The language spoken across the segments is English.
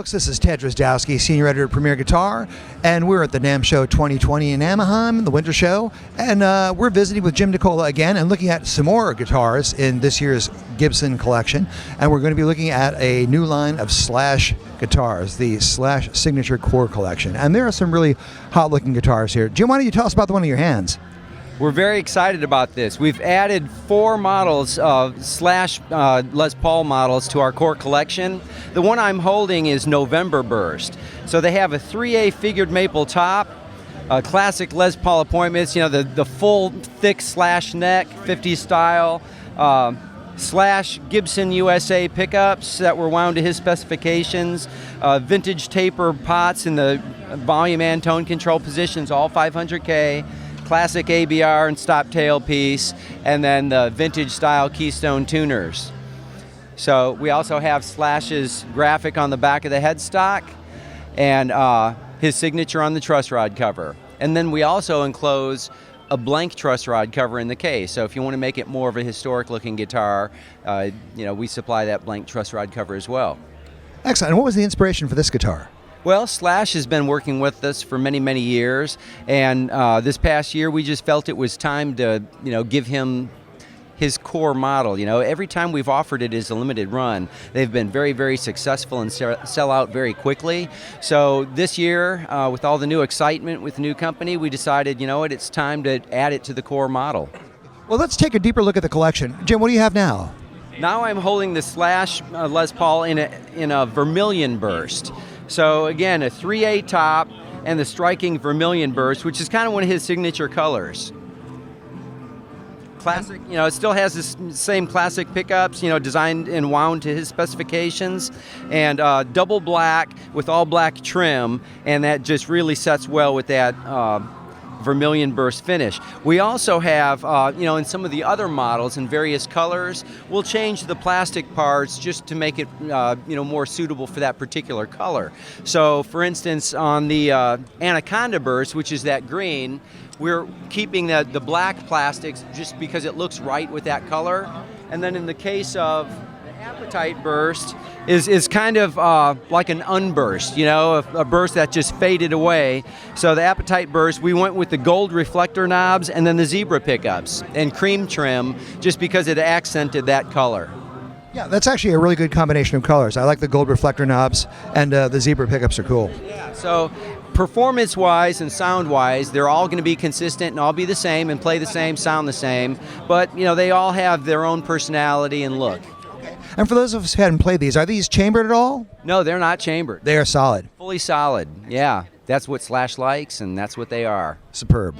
folks, this is Ted Drozdowski, Senior Editor at Premier Guitar, and we're at the NAMM Show 2020 in Anaheim, the winter show, and we're visiting with Jim Nicola again and looking at some more guitars in this year's Gibson collection, and we're going to be looking at a new line of Slash guitars, the Slash Signature Core Collection, and there are some really hot-looking guitars here. Jim, why don't you tell us about the one in your hands? We're very excited about this. We've added 4 models of Slash Les Paul models to our core collection. The one I'm holding is November Burst. So they have a 3A figured maple top, classic Les Paul appointments, you know, the full thick Slash neck, 50s style, Slash Gibson USA pickups that were wound to his specifications, vintage taper pots in the volume and tone control positions, all 500K. Classic ABR and stop tailpiece, and then the vintage style Keystone tuners. So we also have Slash's graphic on the back of the headstock and his signature on the truss rod cover. And then we also enclose a blank truss rod cover in the case. So if you want to make it more of a historic looking guitar, we supply that blank truss rod cover as well. Excellent. And what was the inspiration for this guitar? Well, Slash has been working with us for many, many years, and this past year we just felt it was time to, give him his core model. Every time we've offered it as a limited run, they've been very, very successful and sell out very quickly. So this year, with all the new excitement with the new company, we decided, it's time to add it to the core model. Well, let's take a deeper look at the collection. Jim, what do you have now? Now I'm holding the Slash Les Paul in a vermilion burst. So again, a 3A top and the striking vermilion burst, which is kind of one of his signature colors. Classic, it still has the same classic pickups, designed and wound to his specifications, and double black with all black trim, and that just really sets well with that vermilion burst finish. We also have, in some of the other models in various colors, we'll change the plastic parts just to make it, more suitable for that particular color. So, for instance, on the Anaconda burst, which is that green, we're keeping the black plastics just because it looks right with that color. And then in the case of the Appetite burst, is kind of like an unburst, a burst that just faded away. So the Appetite burst, we went with the gold reflector knobs and then the zebra pickups and cream trim just because it accented that color. Yeah, that's actually a really good combination of colors. I like the gold reflector knobs, and the zebra pickups are cool. Yeah, so performance-wise and sound-wise, they're all going to be consistent and all be the same and play the same, sound the same, but they all have their own personality and look. And for those of us who hadn't played these, are these chambered at all? No, they're not chambered. They are solid. Fully solid, yeah. That's what Slash likes, and that's what they are. Superb.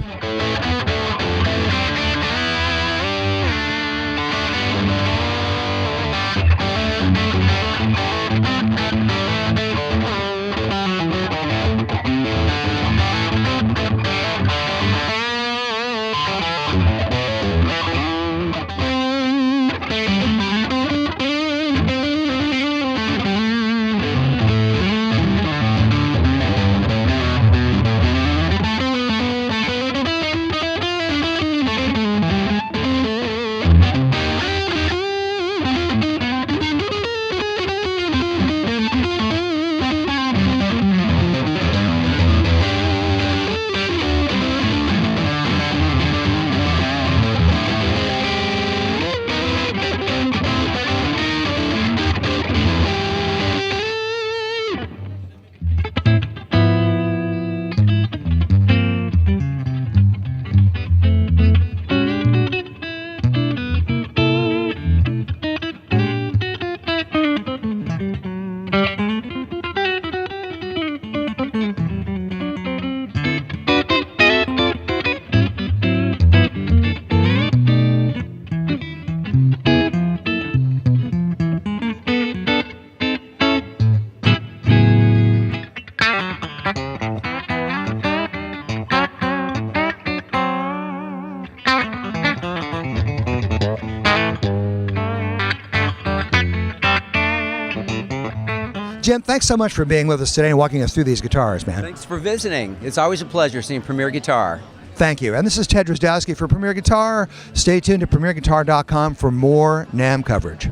Jim, thanks so much for being with us today and walking us through these guitars, man. Thanks for visiting. It's always a pleasure seeing Premier Guitar. Thank you. And this is Ted Drozdowski for Premier Guitar. Stay tuned to premierguitar.com for more NAMM coverage.